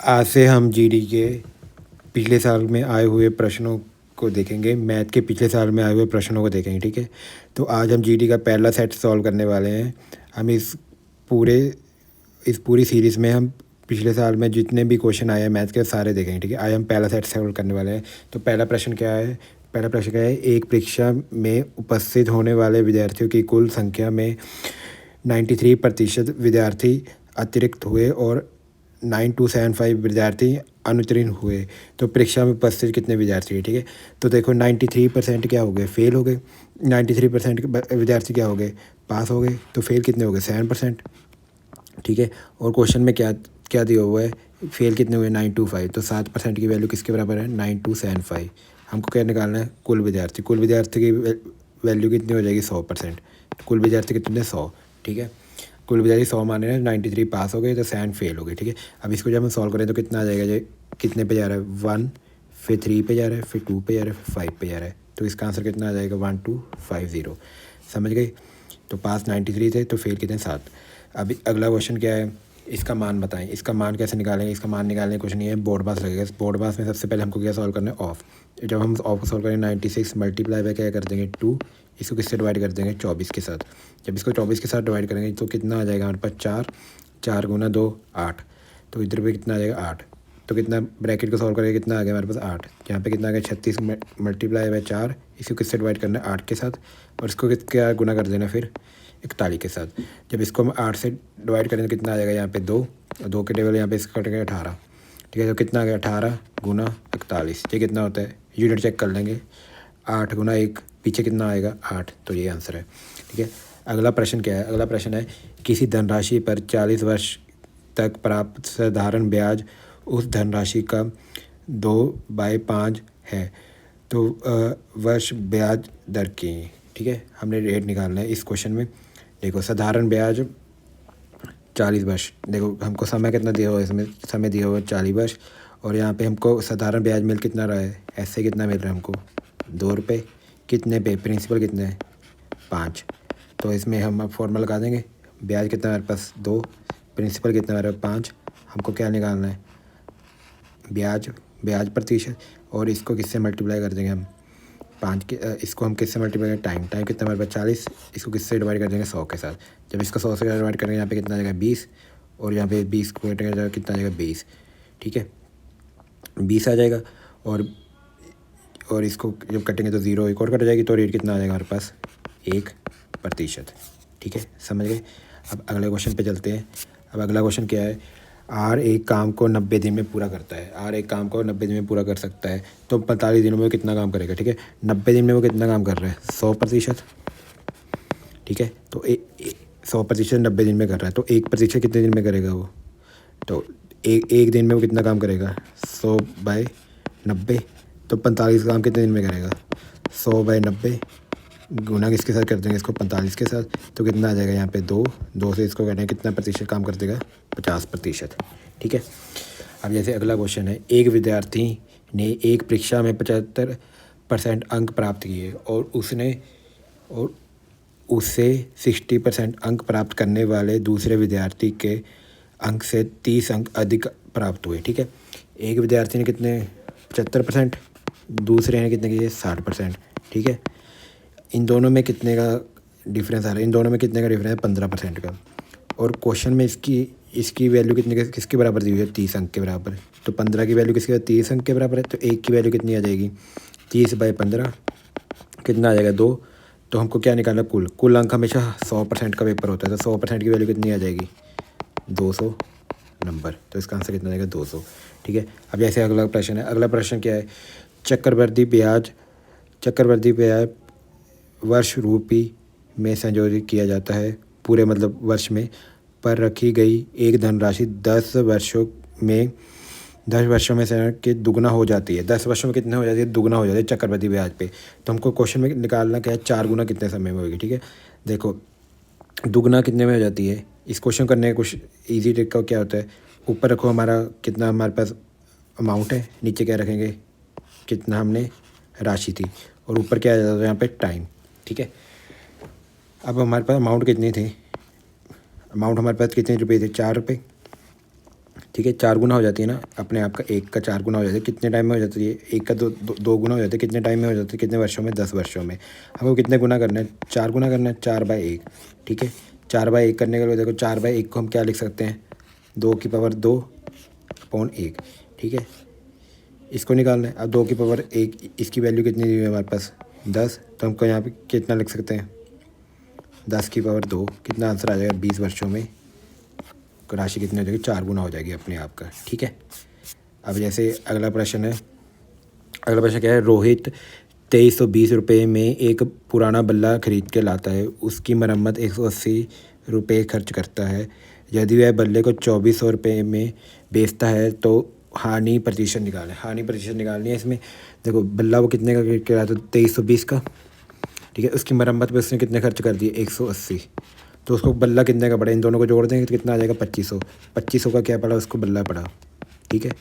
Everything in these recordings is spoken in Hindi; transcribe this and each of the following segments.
आज से हम जीडी के पिछले साल में आए हुए प्रश्नों को देखेंगे। मैथ के पिछले साल में आए हुए प्रश्नों को देखेंगे, ठीक है। तो आज हम जीडी का पहला सेट सॉल्व करने वाले हैं। हम इस पूरी सीरीज़ में हम पिछले साल में जितने भी क्वेश्चन आए हैं मैथ के सारे देखेंगे, ठीक है। आज हम पहला सेट सॉल्व करने वाले हैं। तो पहला प्रश्न क्या है? एक परीक्षा में उपस्थित होने वाले विद्यार्थियों की कुल संख्या में 93% विद्यार्थी अतिरिक्त हुए और 9275 विद्यार्थी अनुत्तीर्ण हुए। तो परीक्षा में उपस्थित कितने विद्यार्थी है, ठीक है। तो देखो 93% क्या हो गए, फेल हो गए। 93% विद्यार्थी क्या हो गए, पास हो गए। तो फेल कितने हो गए, 7%, ठीक है। और क्वेश्चन में क्या क्या दिया हुआ है, फेल कितने हुए, 925। तो 7% की वैल्यू किसके बराबर है, 9275। हमको क्या निकालना है, कुल विद्यार्थी की वैल्यू कितनी हो जाएगी, 100%। कुल विद्यार्थी कितने, 100, ठीक है। कुल विद्यार्थी 100 माने हैं, 93 पास हो गए तो 7 फेल हो गए, ठीक है। अब इसको जब हम सॉल्व करें तो कितना आ जाएगा, जो कितने पे जा रहा है, 1, फिर 3 पे जा रहा है, फिर 2 पे जा रहा है, फिर 5 पे जा रहा है। तो इसका आंसर कितना आ जाएगा, 1250। समझ गए। तो पास 93 थे तो फेल कितने, 7। अभी अगला क्वेश्चन क्या है, इसका मान बताएं। इसका मान कैसे निकालेंगे, इसका मान निकालने कुछ नहीं है, बोर्ड पास लगेगा। बोर्ड पास में सबसे पहले हमको क्या सॉल्व करना है, ऑफ। जब हम ऑफ को सॉल्व करें 96 मल्टीप्लाई बाय क्या कर देंगे, 2। इसको किससे डिवाइड कर देंगे, 24 के साथ। जब इसको 24 के साथ डिवाइड करेंगे तो कितना आ जाएगा हमारे पास, 4। 4 गुना 2, 8। तो इधर पे कितना आ जाएगा, 8। तो कितना ब्रैकेट को सॉल्व करेंगे, कितना आ गया हमारे पास, 8। यहाँ पे कितना आ गया, 36 मल्टीप्लाई बाय 4। इसको किससे डिवाइड करना है, 8 के साथ। और इसको क्या गुना कर देना फिर 41 के साथ। जब इसको हम 8 से डिवाइड करें तो कितना आ जाएगा, यहाँ पे 2। 2 के टेबल यहाँ पे इसका कटेगा 18, ठीक है। तो कितना आ गया, 18 गुना 41। ये कितना होता है, यूनिट चेक कर लेंगे। 8 गुना 1, पीछे कितना आएगा, 8। तो ये आंसर है, ठीक है। अगला प्रश्न क्या है, अगला प्रश्न है, किसी धनराशि पर 40 वर्ष तक प्राप्त साधारण ब्याज उस धनराशि का 2/5 है। तो वर्ष ब्याज दर की, ठीक है, हमने रेट निकालना है इस क्वेश्चन में। देखो साधारण ब्याज 40 वर्ष, देखो हमको समय कितना दिया हुआ है, इसमें समय दिया हुआ है 40 वर्ष। और यहाँ पे हमको साधारण ब्याज मिल कितना रहा है, ऐसे कितना मिल रहा है हमको, 2 रुपये। कितने पे, प्रिंसिपल कितने हैं, 5। तो इसमें हम फॉर्मूला लगा देंगे। ब्याज कितना हमारे पास, 2। प्रिंसिपल कितना हमारे पास, 5। हमको क्या निकालना है, ब्याज प्रतिशत। और इसको किससे मल्टीप्लाई कर देंगे हम, 5 के, इसको हम किससे मल्टीप्लाई करें, टाइम कितना हमारे पास, 40। इसको किससे डिवाइड कर देंगे, 100 के साथ। जब इसको 100 से डिवाइड करेंगे यहाँ पे कितना आ जाएगा, 20। और यहाँ पे 20 को कटेगा कितना आ जाएगा, 20, ठीक है। 20 आ जाएगा। और इसको जब कटेंगे तो 0 एक और कट जाएगी। तो रेट कितना आ जाएगा हमारे पास, 1%, ठीक है। समझ गए। अब अगले क्वेश्चन पे चलते हैं। अब अगला क्वेश्चन क्या है, आर एक काम को 90 दिन में पूरा करता है। आर एक काम को 90 दिन में पूरा कर सकता है, तो 45 दिनों में कितना काम करेगा, ठीक है। 90 दिन में वो कितना काम कर रहा है, 100%, ठीक है। तो 100% 90 दिन में कर रहा है, तो 1% कितने दिन में करेगा वो। तो एक दिन में वो कितना काम करेगा, 100/90। तो 45 काम कितने दिन में करेगा, 100/90 गुना किसके साथ कर देंगे, इसको 45 के साथ। तो कितना आ जाएगा यहाँ पे, 2 से इसको करें कितना प्रतिशत काम कर देगा, 50%, ठीक है। अब जैसे अगला क्वेश्चन है, एक विद्यार्थी ने एक परीक्षा में 75% अंक प्राप्त किए और उससे 60% अंक प्राप्त करने वाले दूसरे विद्यार्थी के अंक से 30 अंक अधिक प्राप्त हुए, ठीक है। एक विद्यार्थी ने कितने, 75%, दूसरे ने कितने किए, 60%, ठीक है। इन दोनों में कितने का डिफरेंस आ रहा है, इन दोनों में कितने का डिफरेंस है, 15% का। और क्वेश्चन में इसकी वैल्यू किसके बराबर दी हुई है, 30 अंक के बराबर। तो 15 की वैल्यू किसके, 30 अंक के बराबर है। तो 1 की वैल्यू कितनी आ जाएगी, 30/15 कितना आ जाएगा, 2। तो हमको क्या निकालना, कुल अंक हमेशा 100% का पेपर होता है। तो 100% की वैल्यू कितनी आ जाएगी, 200 नंबर। तो इसका आंसर कितना आएगा, 200, ठीक है। अब जैसे अगला प्रश्न है, अगला प्रश्न क्या है, चक्रवृद्धि ब्याज वर्ष रूपी में संयोजित किया जाता है, पूरे मतलब वर्ष में, पर रखी गई एक धनराशि 10 वर्षों में से के दुगना हो जाती है। 10 वर्षों में कितने हो जाती है, दुगना हो जाती है चक्रवृद्धि ब्याज पे। तो हमको क्वेश्चन में निकालना क्या है, 4 गुना कितने समय में होगी, ठीक है। देखो दुगना कितने में हो जाती है, इस क्वेश्चन करने का कुछ ईजी ट्रिक का क्या होता है, ऊपर रखो हमारा कितना हमारे पास अमाउंट है, नीचे क्या रखेंगे, कितना हमने राशि थी, और ऊपर क्या आ जाता है यहाँ पे, टाइम, ठीक है। अब हमारे पास अमाउंट कितनी थी, अमाउंट हमारे पास कितने रुपये थे, 4 रुपये, ठीक है, 4 गुना हो जाती है ना अपने आप का, 1 का 4 गुना हो जाती है, कितने टाइम में हो जाती है? 1 का दो गुना हो जाती है, कितने टाइम में हो जाती है? कितने वर्षों में? 10 वर्षों में। हमको कितने गुना करना है? 4 गुना करना है, 4/1। ठीक है, 4/1 करने के लिए देखो 4/1 को हम क्या लिख सकते हैं? 2/2/1। ठीक है, इसको निकालना है। अब 2/1 इसकी वैल्यू कितनी दी हुई है हमारे पास? 10। तो हमको यहाँ पे कितना लिख सकते हैं? 10/2। कितना आंसर आ जाएगा? 20 वर्षों में राशि कितनी हो जाएगी? 4 गुना हो जाएगी अपने आप का। ठीक है, अब जैसे अगला प्रश्न है। अगला प्रश्न क्या है? रोहित 2320 रुपये में एक पुराना बल्ला खरीद के लाता है। उसकी मरम्मत 180 रुपये खर्च करता है। यदि वह बल्ले को 2400 रुपये में बेचता है तो हानि प्रतिशत निकालें। हानि प्रतिशत निकालनी है इसमें। देखो बल्ला वो कितने का खरीद के लाता है? 2320 का। ठीक है, उसकी मरम्मत पे उसने कितने खर्च कर दिए? 180। तो उसको बल्ला कितने का पड़ा? इन दोनों को जोड़ देंगे तो कितना आ जाएगा? 2500। 2500 का क्या पड़ा उसको? बल्ला पड़ा। ठीक है,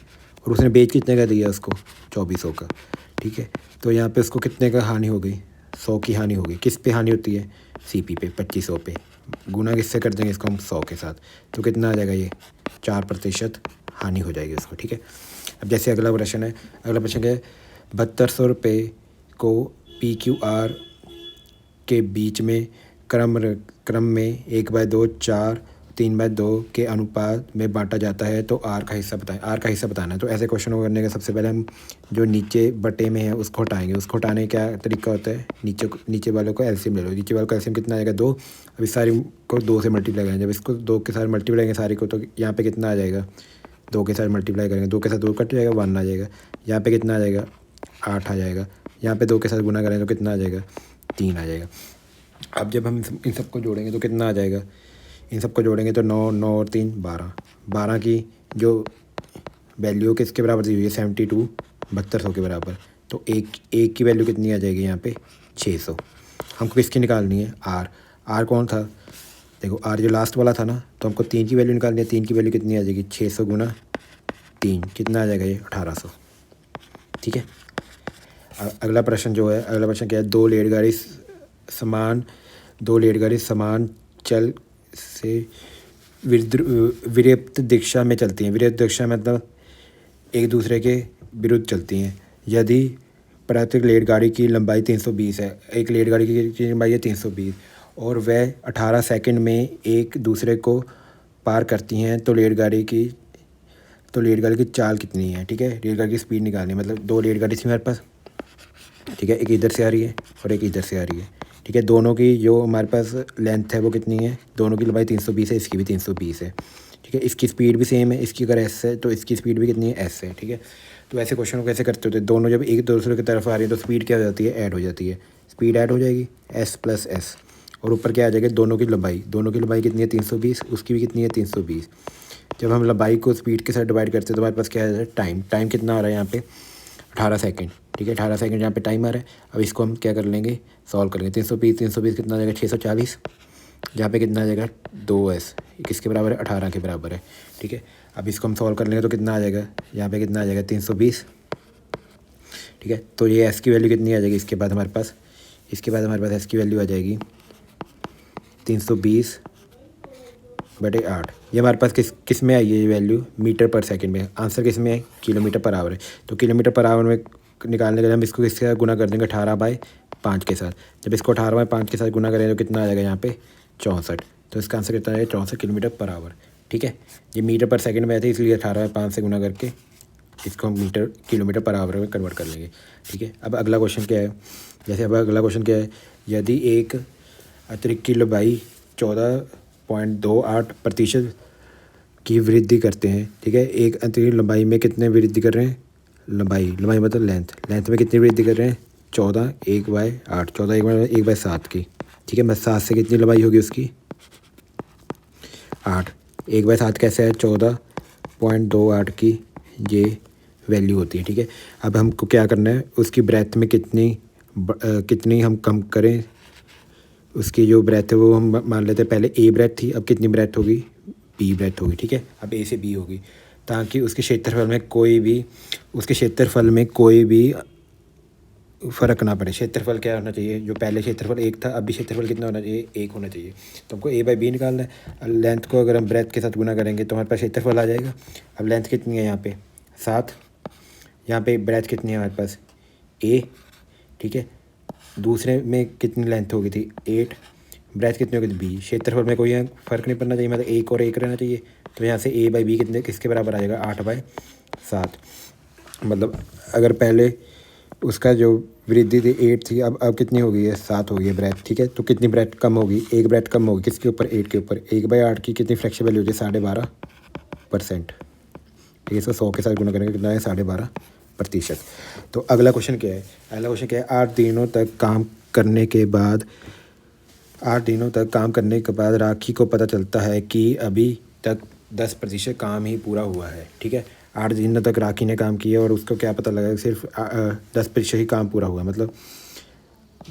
और उसने बेच कितने का दिया उसको? 2400 का। ठीक है, तो यहाँ पे उसको कितने का हानि हो गई? 100 की हानि हो गई। किस पे हानि होती है? सीपी पे, 2500 पे। गुना किससे कर देंगे इसको हम? 100 के साथ। तो कितना आ जाएगा ये? 4% हानि हो जाएगी उसको। ठीक है, अब जैसे अगला प्रश्न है। अगला प्रश्न क्या है? 7200 रुपये को PQR के बीच में क्रम में 1/2, 4, 3/2 के अनुपात में बांटा जाता है तो आर का हिस्सा बताएं। आर का हिस्सा बताना है। तो ऐसे क्वेश्चन को करने का सबसे पहले हम जो नीचे बटे में है उसको हटाएंगे। उसको हटाने का क्या तरीका होता है? नीचे वालों को एलसीएम ले लो। नीचे वालों का एलसीएम कितना आएगा? 2। अब इस सारी को 2 से मल्टीप्लाई करेंगे। जब इसको 2 के साथ मल्टीप्लाई करेंगे सारी को, तो यहाँ पे कितना आ जाएगा? 2 के साथ मल्टीप्लाई करेंगे, 2 के साथ 2 कट जाएगा, 1 आ जाएगा। यहाँ पे कितना आ जाएगा? 8 आ जाएगा। यहाँ पे 2 के साथ गुना करेंगे तो कितना आ जाएगा? 3 आ जाएगा। अब जब हम इन सबको जोड़ेंगे तो कितना आ जाएगा? इन सबको जोड़ेंगे तो 9, 9 और 3 12। 12 की जो वैल्यू किसके बराबर दी हुई है? 72, 7200 के बराबर। तो एक की वैल्यू कितनी आ जाएगी यहाँ पे? 600। हमको किसकी निकालनी है? आर। आर कौन था? देखो आर जो लास्ट वाला था ना, तो हमको 3 की वैल्यू निकालनी है। 3 की वैल्यू कितनी आ जाएगी? 600 गुना 3 कितना आ जाएगा? ये 1800। ठीक है, अगला प्रश्न जो है, अगला प्रश्न क्या है? दो लेटगाड़ी समान चल से विपरीत दिशा में चलती हैं। विपरीत दिशा मतलब एक दूसरे के विरुद्ध चलती हैं। यदि प्रत्येक रेलगाड़ी की लंबाई 320 है, एक रेलगाड़ी की लंबाई है 320 और वह 18 सेकंड में एक दूसरे को पार करती हैं, तो रेलगाड़ी की चाल कितनी है? ठीक है, रेलगाड़ी की स्पीड निकालनी है। मतलब दो रेलगाड़ी थी मेरे पास, ठीक है, एक इधर से आ रही है और एक इधर से आ रही है। ठीक है, दोनों की जो हमारे पास लेंथ है वो कितनी है? दोनों की लंबाई 320 है, इसकी भी 320 है। ठीक है, इसकी स्पीड भी सेम है, इसकी अगर एस है तो इसकी स्पीड भी कितनी है? एस है। ठीक है, तो ऐसे क्वेश्चन को कैसे करते होते? दोनों जब एक दूसरे की तरफ आ रही है तो स्पीड क्या हो जाती है? ऐड हो जाती है। स्पीड ऐड हो जाएगी, एस प्लस एस, और ऊपर क्या आ जाएगा? दोनों की लंबाई कितनी है? 320, उसकी भी कितनी है? 320। जब हम लंबाई को स्पीड के साथ डिवाइड करते हैं तो हमारे पास क्या है? टाइम कितना आ रहा है यहाँ पे? 18 सेकंड। ठीक है, 18 सेकंड यहाँ पे टाइम आ रहा है। अब इसको हम क्या कर लेंगे? सॉल्व कर लेंगे। 320 कितना आ जाएगा? 640। यहाँ पे कितना आ जाएगा? 2s किसके बराबर है? 18 के बराबर है। ठीक है, अब इसको हम सॉल्व कर लेंगे तो कितना आ जाएगा? यहाँ पे कितना आ जाएगा? 320। ठीक है, तो ये s की वैल्यू कितनी आ जाएगी? इसके बाद हमारे पास s की वैल्यू आ जाएगी 320/8। ये हमारे पास किस में आई है ये वैल्यू? मीटर पर सेकंड में। आंसर किस में है? किलोमीटर पर आवर है। तो किलोमीटर पर आवर में निकालने के लिए हम इसको किसके साथ गुना कर देंगे? 18/5 के साथ। जब इसको 18/5 के साथ गुना करेंगे तो कितना आ जाएगा यहाँ पे? 64। तो इसका आंसर कितना है? 64 किलोमीटर पर आवर। ठीक है, ये मीटर पर सेकंड में आते हैं इसलिए 18/5 से गुना करके इसको हम किलोमीटर पर आवर में कन्वर्ट कर लेंगे। ठीक है, अब अगला क्वेश्चन क्या है? यदि एक अतिरिक्त की लंबाई 14.28% की वृद्धि करते हैं। ठीक है, एक अतिरिक्त लंबाई में कितने वृद्धि कर रहे हैं? लंबाई मतलब लेंथ में कितनी वृद्धि कर रहे हैं? 14 1/8, 14 1/7 की। ठीक है, मैं 7 से कितनी लंबाई होगी उसकी? 8। 1/7 कैसे है? 14.28 की ये वैल्यू होती है। ठीक है, अब हमको क्या करना है? उसकी ब्रेथ में कितनी हम कम करें? उसकी जो ब्रेथ है वो हम मान लेते हैं पहले ए ब्रेथ थी, अब कितनी ब्रेथ होगी? बी ब्रेथ होगी। ठीक है, अब ए से बी होगी, ताकि उसके क्षेत्रफल में कोई भी फ़र्क ना पड़े। क्षेत्रफल क्या होना चाहिए, जो पहले क्षेत्रफल 1 था अभी क्षेत्रफल कितना होना चाहिए, 1 होना चाहिए। तो हमको a/b निकालना है। अब लेंथ को अगर हम ब्रेथ के साथ गुना करेंगे तो हमारे पास क्षेत्रफल आ जाएगा। अब लेंथ कितनी है यहाँ पे 7, यहाँ पे ब्रेथ कितनी है हमारे पास a, ठीक है। दूसरे में कितनी लेंथ हो गई थी 8, ब्रेथ कितनी हो गई थी b। क्षेत्रफल में कोई यहाँ फ़र्क नहीं पड़ना चाहिए, मतलब 1 और 1 रहना चाहिए। तो यहाँ से a/b कितने किसके बराबर आ जाएगा 8/7। मतलब अगर पहले उसका जो वृद्धि थी 8 थी, अब कितनी हो गई है 7 हो गई है ब्रेथ, ठीक है। तो कितनी ब्रेथ कम होगी, एक ब्रेथ कम होगी किसके ऊपर 8 के ऊपर। 1/8 की कितनी फ्रैक्शन वैल्यू होती है 12.5%, ठीक है। इसको 100 के साथ गुना करेंगे कितना है 12.5%। तो अगला क्वेश्चन क्या है, अगला क्वेश्चन क्या है 8 दिनों तक काम करने के बाद 8 दिनों तक काम करने के बाद राखी को पता चलता है कि अभी तक 10% काम ही पूरा हुआ है, ठीक है। 8 दिनों तक राखी ने काम किया और उसको क्या पता लगा सिर्फ 10% ही काम पूरा हुआ। मतलब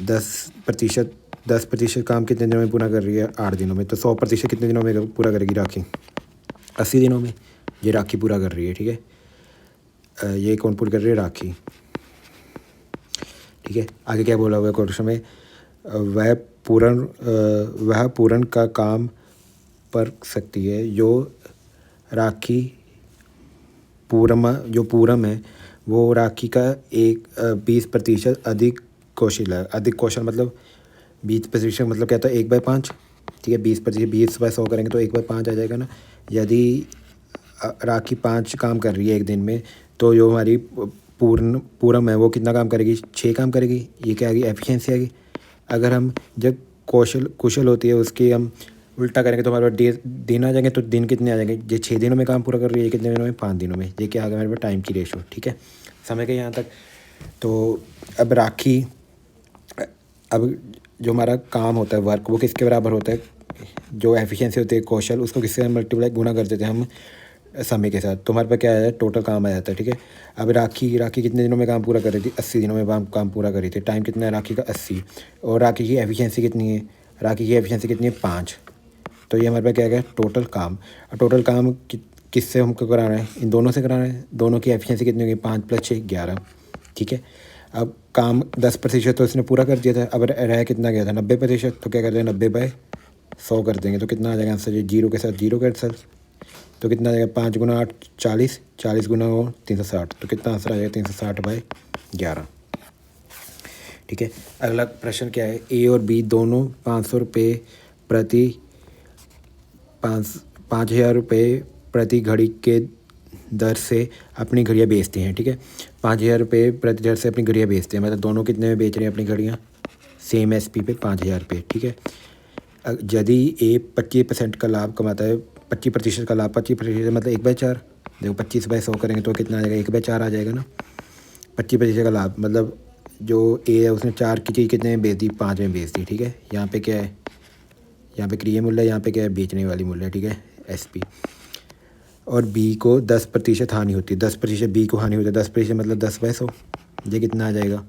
10% काम कितने दिनों में पूरा कर रही है 8 दिनों में। तो 100% कितने दिनों में पूरा करेगी राखी 80 दिनों में ये राखी पूरा कर रही है, ठीक है। ये कौन पूरी कर रही है राखी, ठीक है। आगे क्या बोला हुआ है क्वेश्चन में, वह पूर्ण का काम कर सकती है जो राखी जो पूरम है वो राखी का 20% अधिक कौशल है। अधिक कौशल मतलब 20% मतलब क्या था 1/5, ठीक है। 20% 20/100 करेंगे तो 1/5 आ जाएगा ना। यदि राखी 5 काम कर रही है एक दिन में तो जो हमारी पूरम है वो कितना काम करेगी 6 काम करेगी। ये क्या आएगी एफिशिएंसी आएगी। अगर हम जब कुशल होती है उसकी हम उल्टा करेंगे तो हमारे पास दिन आ जाएंगे। तो दिन कितने आ जाएंगे, ये 6 दिनों में काम पूरा कर रही है, कितने दिनों में 5 दिनों में। ये क्या आ गया हमारे पास टाइम की रेशो, ठीक है। समय के यहाँ तक। तो अब राखी अब जो हमारा काम होता है वर्क वो किसके बराबर होता है, जो एफिशिएंसी होती है कौशल उसको किससे मल्टीप्लाई गुना कर देते हैं हम समय के साथ। तो हमारे पास क्या आ जाता है टोटल काम आ जाता है, ठीक है। अब राखी कितने दिनों में काम पूरा कर रही थी 80 दिनों में काम पूरा कर रही थी। टाइम कितना है राखी का 80 और राखी की एफिशिएंसी कितनी है, राखी की एफिशिएंसी कितनी है 5। तो ये हमारे पास क्या गया टोटल काम। और टोटल काम किससे हमको कराना है, इन दोनों से कराना है। दोनों की एफिशिएंसी कितनी होगी 5 + 6 11, ठीक है। अब काम 10% तो इसने पूरा कर दिया था, अब रह कितना गया था 90%। तो क्या करते हैं 90/100 कर देंगे तो कितना आ जाएगा आंसर, ये 0 के साथ 0 कैंसल। तो कितना आ जाएगा 5 × 8 40, 40 × 9 360। तो कितना आंसर आ जाएगा 360/11, ठीक है। अगला प्रश्न क्या है, ए और बी दोनों 500 रुपये प्रति 5,000 रुपये प्रति घड़ी के दर से अपनी घड़ियाँ बेचते हैं, ठीक है। 5,000 रुपये प्रति दर से अपनी घड़ियाँ बेचते हैं, मतलब दोनों कितने में बेच रहे हैं अपनी घड़ियाँ सेम SP पे 5,000 रुपये, ठीक है। यदि ए 25% का लाभ कमाता है, 25% का लाभ 25% मतलब 1/4। देखो 25/100 करेंगे तो कितना आ जाएगा 1/4 आ जाएगा ना। 25% का लाभ मतलब जो ए है उसने 4 की चीज़ कितने में बेच दी 5 में बेच दी, ठीक है। यहाँ पे क्या है, यहाँ पे क्रय मूल्य है, यहाँ पे क्या है बेचने वाली मूल्य है, ठीक है SP। और बी को 10% हानि होती है, 10% बी को हानि होती है। 10% मतलब 10/100, ये कितना आ जाएगा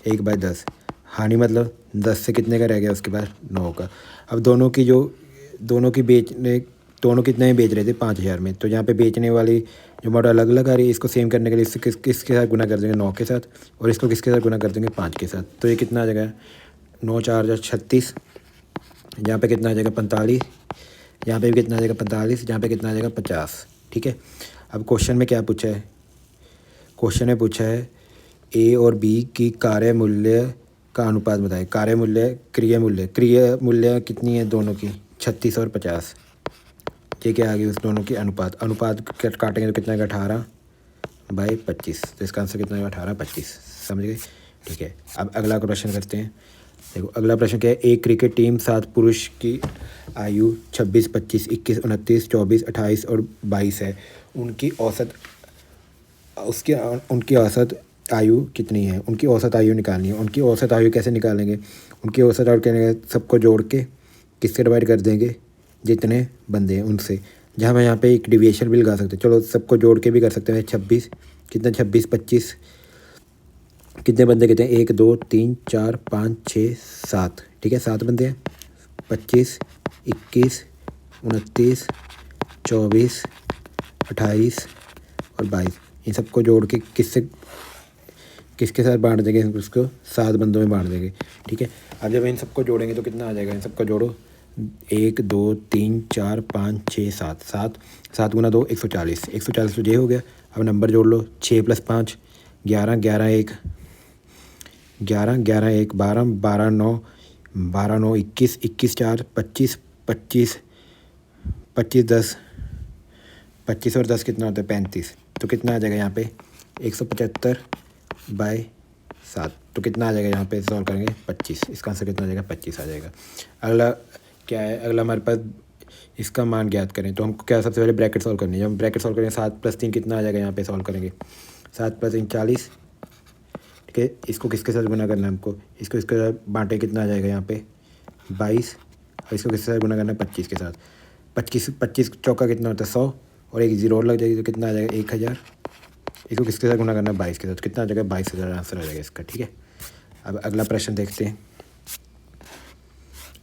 1/10। हानि मतलब 10 से कितने का रह गया उसके बाद 9 का। अब दोनों कितने में बेच रहे थे 5,000 में। तो यहाँ पे बेचने वाली जो मॉडल अलग अलग आ रही है, इसको सेम करने के लिए इससे किसके साथ गुना कर देंगे 9 के साथ, और इसको किसके साथ गुना कर देंगे 5 के साथ। तो ये कितना आ जाएगा 9 4 36, यहाँ पे कितना आ जाएगा 45, यहाँ पे भी कितना आ जाएगा 45, यहाँ पे कितना आ जाएगा 50, ठीक है। अब क्वेश्चन में क्या पूछा है, क्वेश्चन में पूछा है ए और बी की कार्य मूल्य का अनुपात बताएं। कार्य मूल्य कितनी है दोनों की 36 और 50। ये क्या आ गई उस दोनों की अनुपात काटेंगे तो कितना आएगा 18/25। तो इसका आंसर कितना आएगा 18/25, समझ गए, ठीक है। अब अगला क्वेश्चन करते हैं। देखो अगला प्रश्न क्या है, एक क्रिकेट टीम 7 पुरुष की आयु 26, 25, 21, 29, 24, 28 और 22 है। उनकी औसत आयु कितनी है, उनकी औसत आयु निकालनी है। उनकी औसत आयु कैसे निकालेंगे, उनकी औसत आयु क्या, सबको जोड़ के किससे डिवाइड कर देंगे जितने बंदे हैं उनसे। जहाँ हम यहाँ पे एक डिविएशन भी लगा सकते हैं, चलो सबको जोड़ के भी कर सकते हैं। 26 कितना 26 25 कितने बंदे कहते हैं 1 2 3 4 5 6 7, ठीक है 7 बंदे हैं। 25 21 29 24 28 और 22, इन सबको जोड़ के किसके साथ बांट देंगे, उसको 7 बंदों में बांट देंगे, ठीक है। अब जब इन सबको जोड़ेंगे तो कितना आ जाएगा, इन सबको जोड़ो, 1 2 3 4 5 6 7, 7 गुना 2 140, 140 तो ये हो गया। अब नंबर जोड़ लो, 6 + 5 11, 11 1 11, 11 1 12, 12 9 12 9 21, 21 4 25, 25 25 10, 25 और 10 कितना होता है 35। तो कितना आ जाएगा यहाँ पे 175/7। तो कितना आ जाएगा यहाँ पे सॉल्व करेंगे 25। इसका आंसर कितना आ जाएगा 25 आ जाएगा। अगला क्या है, अगला हमारे पास इसका मान ज्ञात करें। तो हमको क्या सबसे पहले ब्रैकेट सॉल्व करनी है। जब हम ब्रैकेट सॉल्व करेंगे 7 + 3 कितना आ जाएगा, यहाँ पे सॉल्व करेंगे 7 + 3 40, ठीक है। इसको किसके साथ गुना करना है हमको, इसको इसके साथ बांटे, कितना आ जाएगा यहाँ पे 22, और इसको किसके साथ गुना करना है 25 के साथ। 25 चौका कितना होता है 100, और एक जीरो और लग जाएगी तो कितना आ जाएगा 1000। इसको किसके साथ गुना करना है 22 के साथ, कितना आ जाएगा 22,000 आंसर आ जाएगा इसका, ठीक है। अब अगला प्रश्न देखते हैं।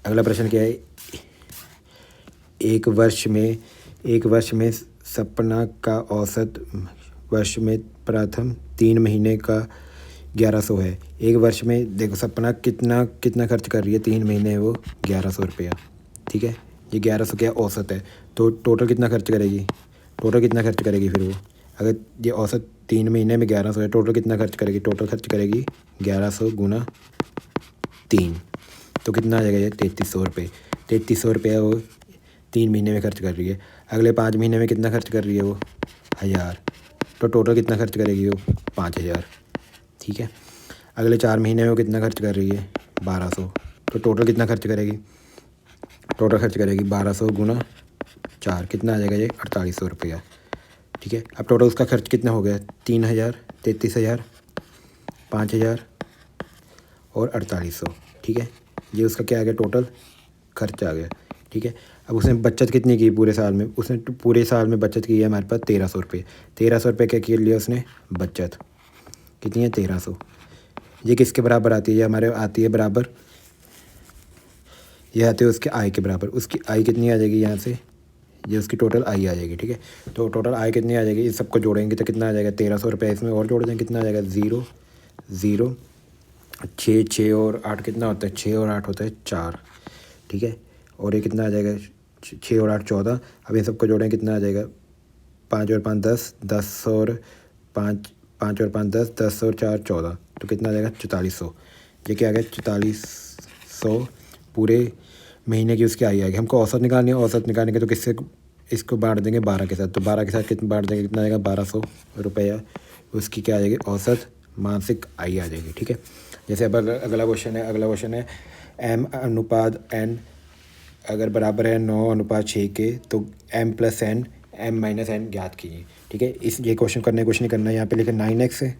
अगला प्रश्न क्या है, एक वर्ष में सपना का औसत वर्ष में प्रथम 3 महीने का 1100 है। एक वर्ष में देखो सपना कितना खर्च कर रही है, 3 महीने वो 1100 रुपया, ठीक है। ये 1100 क्या औसत है, तो टोटल कितना खर्च करेगी, फिर वो अगर ये औसत 3 महीने में 1100 है, टोटल कितना खर्च करेगी, टोटल खर्च करेगी 1100 गुना 3, तो कितना आ जाएगा ये 3300 रुपये। 3300 रुपया वो 3 महीने में खर्च कर रही है। अगले 5 महीने में कितना खर्च कर रही है वो 1000, तो टोटल कितना खर्च करेगी वो 5000, ठीक है। अगले 4 महीने में वो कितना खर्च कर रही है 1200, तो टोटल कितना खर्च करेगी, 1200 गुना 4, कितना आ जाएगा ये 4800 रुपया, ठीक है। अब टोटल उसका खर्च कितना हो गया 3000, 33,000, 5000 और 4800, ठीक है। ये उसका क्या आ गया, टोटल खर्च आ गया, ठीक है। अब उसने बचत कितनी की पूरे साल में, उसने पूरे साल में बचत की है हमारे पास 1300 रुपये। 1300 रुपये क्या किया लिया उसने बचत, कितनी है 1300। ये किसके बराबर आती है, ये हमारे आती है बराबर, ये आती है उसके आय के बराबर। उसकी आय कितनी आ जाएगी यहाँ से, ये उसकी टोटल आय आ जाएगी, ठीक है। तो टोटल आय कितनी आ जाएगी, इस सबको जोड़ेंगे तो कितना आ जाएगा 1300 रुपये, इसमें और जोड़ देंगे कितना आ जाएगा 0 0 6 6 और 8 कितना होता है 6 और 8 होता है 4, ठीक है। और ये कितना आ जाएगा 6 और 8 14। अब इन सबको जोड़ें कितना आ जाएगा 5 और 5 10, 10 और 5 5 और 5 10, 10 और 4 14, तो कितना आ जाएगा 4400। ये क्या आ गया 4400 पूरे महीने की उसकी आय आ गई। हमको औसत निकालनी है, औसत निकालने के तो किससे, इसको बांट देंगे 12 के साथ, तो 12 के साथ कितना बांट देंगे, कितना आएगा 1200 रुपया, उसकी क्या आ जाएगी औसत मासिक आय आ जाएगी, ठीक है। जैसे अब अगला क्वेश्चन है m/n अगर बराबर है 9/6 के, तो m+n m-n ज्ञात कीजिए, ठीक है। ये क्वेश्चन करने कुछ नहीं करना है। यहाँ पे लिखे 9x है,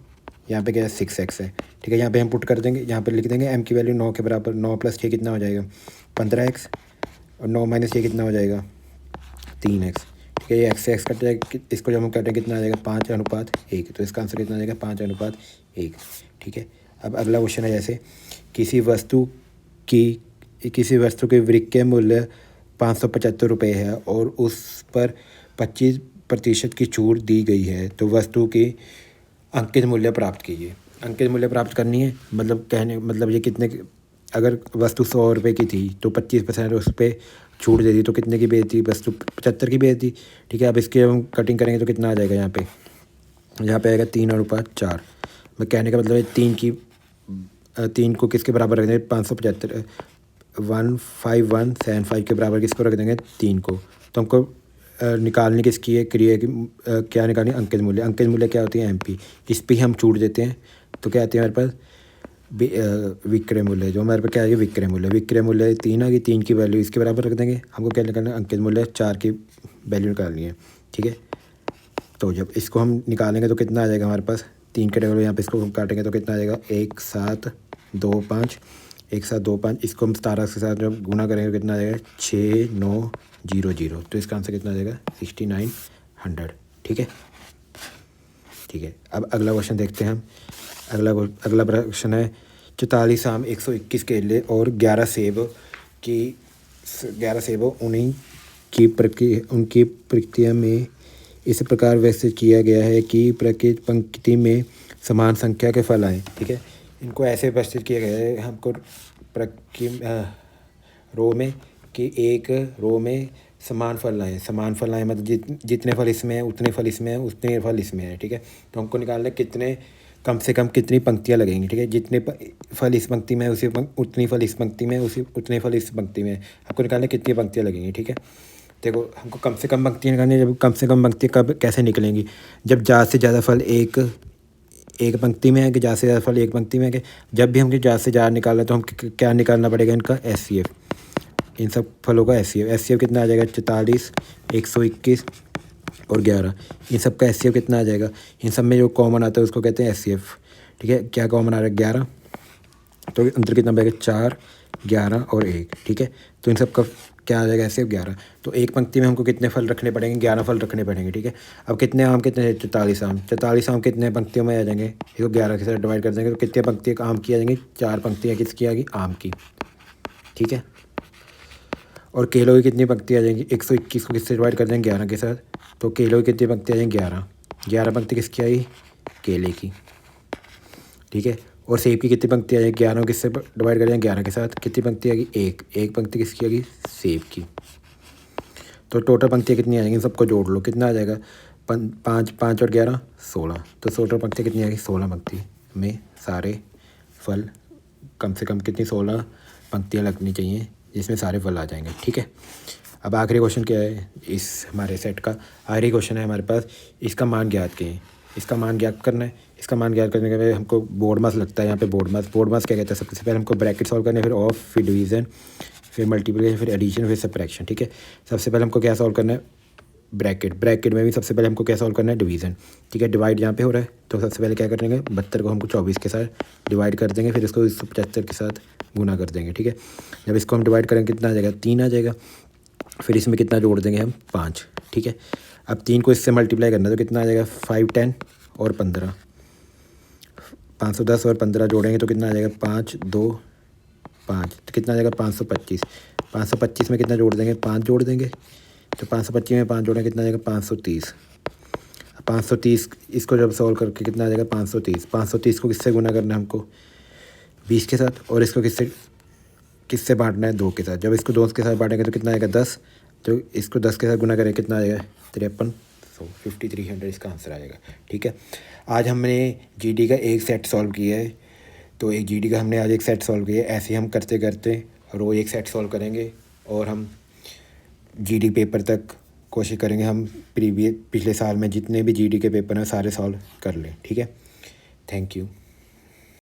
यहाँ पे क्या है 6x है, ठीक है। यहाँ पे हम पुट कर देंगे, यहाँ पे लिख देंगे m की वैल्यू 9 के बराबर, 9 + 6 कितना हो जाएगा 15x, और 9 - 6 कितना हो जाएगा 3x, ठीक है। ये x से x कट जाएगा, इसको जब हम कटें कितना आ जाएगा 5/1, तो इसका आंसर कितना आ जाएगा 5/1, ठीक है। अब अगला क्वेश्चन है, जैसे किसी वस्तु के विक्रय मूल्य 575 रुपये है और उस पर 25% की छूट दी गई है, तो वस्तु की अंकित मूल्य प्राप्त कीजिए। अंकित मूल्य प्राप्त करनी है, मतलब ये कितने, अगर वस्तु 100 रुपये की थी तो 25% उस पर छूट दे दी, तो कितने की बेचती, वस्तु 75 की बेचती, ठीक है। अब इसके हम कटिंग करेंगे तो कितना आ जाएगा, यहाँ पे आएगा 3/4। मैं कहने का मतलब है 3 को किसके बराबर रख देंगे 575 15175 के बराबर किसको रख देंगे 3 को। तो हमको निकालनी किसकी है, क्रिया की क्या निकालनी, अंकित मूल्य। अंकित मूल्य क्या होती है MP, इस पर ही हम छूट देते हैं, तो क्या आती है हमारे पास विक्रय मूल्य। जो हमारे पास क्या आएगी विक्रय मूल्य 3 आ गई, 3 की वैल्यू इसके बराबर रख देंगे। हमको क्या निकालना है अंकित मूल्य 4 की वैल्यू निकालनी है, ठीक है। तो जब इसको हम निकालेंगे तो कितना आ जाएगा हमारे पास 3 के टेबल, यहाँ पे इसको हम काटेंगे तो कितना आ जाएगा 1725, 1725। इसको हम 17 के साथ जब गुना करेंगे तो कितना आ जाएगा 6900, तो इसका आंसर कितना आ जाएगा 6900, ठीक है। अब अगला क्वेश्चन देखते हैं हम। अगला प्रश्न है 44 आम 121 केले और 11 सेब उनकी प्रक्रिया में इस प्रकार व्यवस्थित किया गया है कि प्रत्येक पंक्ति में समान संख्या के फल आए, ठीक है। इनको ऐसे प्रस्तुत किया गया है हमको रो में कि एक रो में समान फल आए मतलब जितने फल इसमें हैं उतने फल इसमें हैं उतने फल इसमें हैं, ठीक है। तो हमको निकालना है कितने कम से कम कितनी पंक्तियाँ लगेंगी, ठीक है। जितने फल इस पंक्ति में उसी उतनी फल इस पंक्ति में उसी उतने फल इस पंक्ति में आपको निकालना है कितनी पंक्तियाँ लगेंगी, ठीक है। देखो हमको कम से कम पंक्तियाँ निकालनी है। जब कम से कम पंक्तियाँ कब कैसे निकलेंगी, जब ज़्यादा से ज़्यादा फल एक पंक्ति में है कि ज़्यादा से ज़्यादा फल एक पंक्ति में है कि जब भी हमको ज़्यादा से ज़्यादा निकालना है तो हम क्या निकालना पड़ेगा, इनका HCF, इन सब फलों का HCF कितना आ जाएगा 44, 121 और 11। इन सब का HCF कितना आ जाएगा, इन सब में जो कॉमन आता है उसको कहते हैं HCF, ठीक है। क्या कॉमन आ रहा है 11, तो अंतर कितना बचेगा 4, 11 और 1, ठीक है। तो इन सब का क्या आ जाएगा HCF 11। तो एक पंक्ति में हमको कितने फल रखने पड़ेंगे, 11 फल रखने पड़ेंगे, ठीक है। अब कितने आम कितने 44 आम कितने पंक्तियों में आ जाएंगे, इसको 11 के साथ डिवाइड कर देंगे तो कितने पंक्तियाँ आम की आ जाएंगी, 4 पंक्तियाँ किसकी आ गई, आम की, ठीक है। और केलों की कितनी पंक्ति आ जाएंगी, 121 को किससे डिवाइड कर देंगे 11 के साथ, तो केलों की कितनी पंक्ति आ जाएंगी 11 पंक्ति किसकी आई, केले की, ठीक है। और सेब की कितनी पंक्ति आ जाएगी, 11 किससे डिवाइड कर देंगे 11 के साथ, कितनी पंक्ति आ गई, एक पंक्ति किसकी आ गई, सेब की। तो टोटल पंक्तियाँ कितनी आ जाएंगी, सबको जोड़ लो कितना आ जाएगा, 5 और 11 16। तो टोटल पंक्तियाँ कितनी आ गई, 16 पंक्ति में सारे फल कम से कम कितनी 16 पंक्तियाँ लगनी चाहिए जिसमें सारे फल आ जाएंगे, ठीक है। अब आखिरी क्वेश्चन क्या है इस हमारे सेट का, आखिरी क्वेश्चन है हमारे पास, इसका मान ज्ञात कीजिए। इसका मान ज्ञात करना है। इसका मान ज्ञात करने के लिए हमको बोर्ड मास लगता है, यहाँ पे बोर्ड मास क्या कहता है, सबसे पहले हमको ब्रैकेट सॉल्व करना है, फिर ऑफ, फिर डिवीज़न, फिर मल्टीप्लिकेशन, फिर एडिशन, फिर सब्ट्रैक्शन, ठीक है। सबसे पहले हमको क्या सॉल्व करना है, ब्रैकेट में भी सबसे पहले हमको क्या सॉल्व करना है, डिवीज़न, ठीक है। डिवाइड यहाँ पे हो रहा है तो सबसे पहले क्या करेंगे, 72 को हमको 24 के साथ डिवाइड कर देंगे, फिर इसको 175 के साथ गुना कर देंगे, ठीक है। जब इसको हम डिवाइड करेंगे कितना आ जाएगा, 3 आ जाएगा। फिर इसमें कितना जोड़ देंगे हम, 5, ठीक है। अब 3 को इससे मल्टीप्लाई करना तो कितना आ जाएगा, 5, 10 और 15, 510 और 15 जोड़ेंगे तो कितना आ जाएगा, 5, 2, 5, तो कितना आ जाएगा 525। 525 में कितना जोड़ देंगे, 5 जोड़ देंगे, तो 525 में 5 जोड़ेंगे कितना आ जाएगा, 530। 530 इसको जब सॉल्व करके कितना आ जाएगा, 530 को किससे गुना करना है हमको, 20 के साथ, और इसको किससे बांटना है, 2 के साथ। जब इसको 2 के साथ बांटेंगे तो कितना आएगा, 10, तो इसको 10 के साथ गुना करें कितना आएगा, 53, 5300 इसका आंसर आएगा, ठीक है। आज हमने GD का एक सेट सॉल्व किया है, तो एक GD का हमने आज एक सेट सॉल्व किया है। ऐसे हम करते करते रोज़ एक सेट सॉल्व करेंगे और हम GD पेपर तक कोशिश करेंगे हम पिछले साल में जितने भी GD के पेपर हैं सारे सॉल्व कर लें, ठीक है। Thank you.